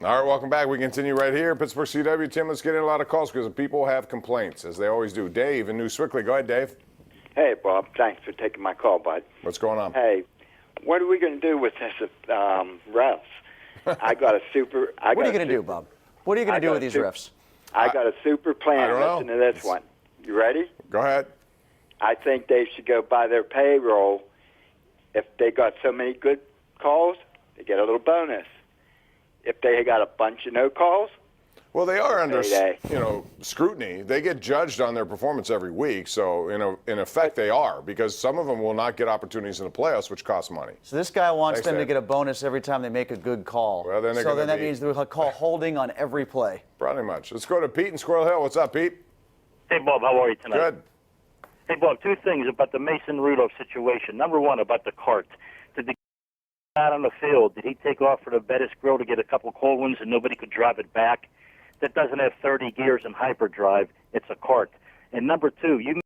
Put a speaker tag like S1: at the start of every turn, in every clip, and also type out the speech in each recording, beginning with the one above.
S1: All right, welcome back. We continue right here. Pittsburgh CW. Tim, let's get in a lot of calls because people have complaints, as they always do. Dave in New Swickley. Go ahead, Dave.
S2: Hey, Bob. Thanks for taking my call, bud.
S1: What's going on?
S2: Hey, what are we going to do with this refs? I got a super.
S3: What are you going to do, Bob? What are you going to do with these refs?
S2: I got a super plan. Listen to this one. You ready?
S1: Go ahead.
S2: I think they should go by their payroll. If they got so many good calls, they get a little bonus. If they got a bunch of no calls,
S1: well, they are under scrutiny. They get judged on their performance every week. So in effect, they are, because some of them will not get opportunities in the playoffs, which costs money.
S3: So this guy wants them to get a bonus every time they make a good call.
S1: Well, then
S3: that means they'll call holding on every play.
S1: Pretty much. Let's go to Pete in Squirrel Hill. What's up, Pete?
S4: Hey, Bob. How are you tonight?
S1: Good.
S4: Hey, Bob. Two things about the Mason Rudolph situation. Number one, about the cart. Did the out on the field, did he take off for the Bettis Grill to get a couple cold ones and nobody could drive it back? That doesn't have 30 gears and hyperdrive. It's a cart. And number two, you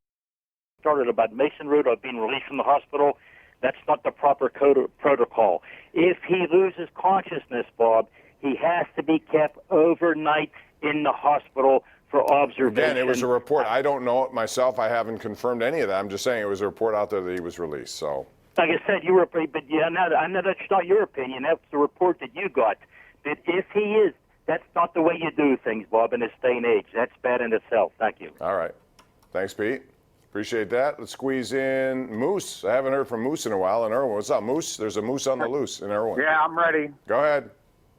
S4: started about Mason Rudolph being released from the hospital. That's not the proper protocol. If he loses consciousness, Bob, he has to be kept overnight in the hospital for observation.
S1: Again, it was a report. I don't know it myself. I haven't confirmed any of that. I'm just saying it was a report out there that he was released. So,
S4: like I said, but yeah, I know that's not your opinion. That's the report that you got. That if he is, that's not the way you do things, Bob, in this day and age. That's bad in itself. Thank you.
S1: All right. Thanks, Pete. Appreciate that. Let's squeeze in Moose. I haven't heard from Moose in a while in Irwin. What's up, Moose? There's a moose on the loose in Irwin.
S5: Yeah, I'm ready.
S1: Go ahead.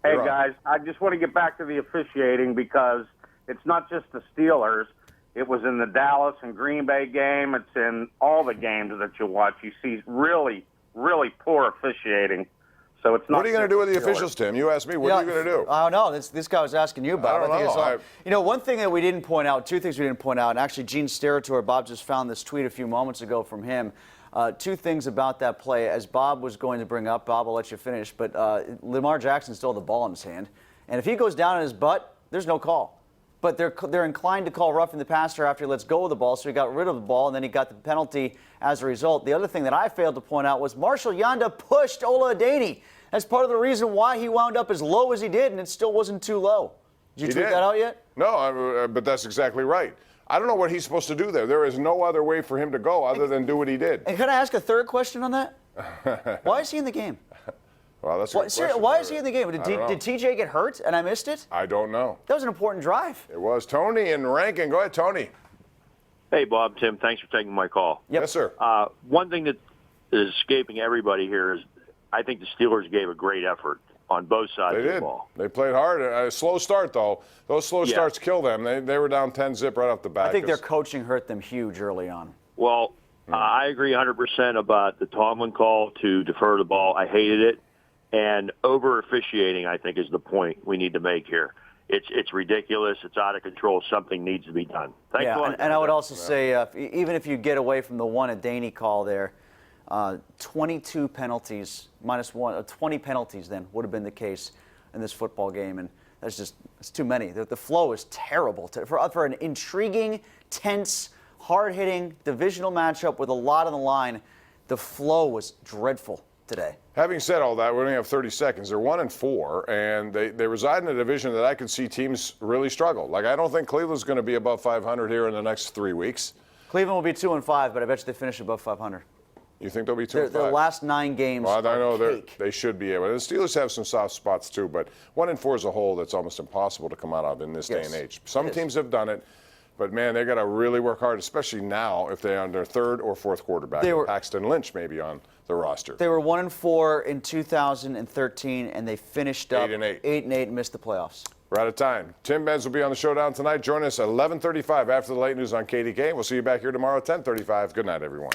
S5: Hey, guys, I just want to get back to the officiating because it's not just the Steelers. It was in the Dallas and Green Bay game. It's in all the games that you watch. You see really, really poor officiating. So it's not.
S1: What are you going to do with the officials, Tim? You asked me. What are you going to do?
S3: I don't know. This guy was asking you about it.
S1: I don't know.
S3: One thing that we didn't point out, two things we didn't point out, and actually Gene Steratore, Bob just found this tweet a few moments ago from him. Two things about that play, as Bob was going to bring up. Bob, I'll let you finish, but Lamar Jackson still had the ball in his hand. And if he goes down on his butt, there's no call. But they're inclined to call roughing the passer after he lets go of the ball, so he got rid of the ball, and then he got the penalty as a result. The other thing that I failed to point out was Marshall Yanda pushed Ola Adeniyi. That's part of the reason why he wound up as low as he did, and it still wasn't too low. Did you tweet that out yet?
S1: No, but that's exactly right. I don't know what he's supposed to do there. There is no other way for him to go other than do what he did.
S3: And can I ask a third question on that? Why is he in the game?
S1: Well, that's a good question.
S3: Why is he in the game? Did TJ get hurt and I missed it?
S1: I don't know.
S3: That was an important drive.
S1: It was. Tony in Rankin. Go ahead, Tony.
S6: Hey, Bob, Tim, thanks for taking my call.
S3: Yep.
S1: Yes, sir.
S6: One thing that is escaping everybody here is I think the Steelers gave a great effort on both sides of the ball.
S1: They played hard. A slow start, though. Those slow starts kill them. They were down 10-zip right off the bat.
S3: I think their coaching hurt them huge early on.
S6: Well, I agree 100% about the Tomlin call to defer the ball. I hated it. And over-officiating, I think, is the point we need to make here. It's ridiculous. It's out of control. Something needs to be done. Thanks a lot.
S3: And I would also say, even if you get away from the one Adeniyi call there, 22 penalties, minus one, 20 penalties then would have been the case in this football game. And it's too many. The flow is terrible. For an intriguing, tense, hard-hitting divisional matchup with a lot on the line, the flow was dreadful today.
S1: Having said all that, we only have 30 seconds. They're 1-4, and they reside in a division that I could see teams really struggle. Like, I don't think Cleveland's going to be above 500 here in the next 3 weeks.
S3: Cleveland will be 2-5, but I bet you they finish above 500.
S1: You think they'll be 2-5?
S3: Their last 9 games.
S1: Well, I know
S3: cake.
S1: they should be able. The Steelers have some soft spots too, but 1-4 as a whole, that's almost impossible to come out of in this day and age. Some teams have done it, but man, they got to really work hard, especially now if they're on their third or fourth quarterback. Paxton Lynch maybe on the roster.
S3: They were 1-4 in 2013, and they finished up 8-8 and missed the playoffs.
S1: We're out of time. Tim Benz will be on the showdown tonight. Join us at 11:35 after the late news on KDK. We'll see you back here tomorrow at 10:35. Good night, everyone.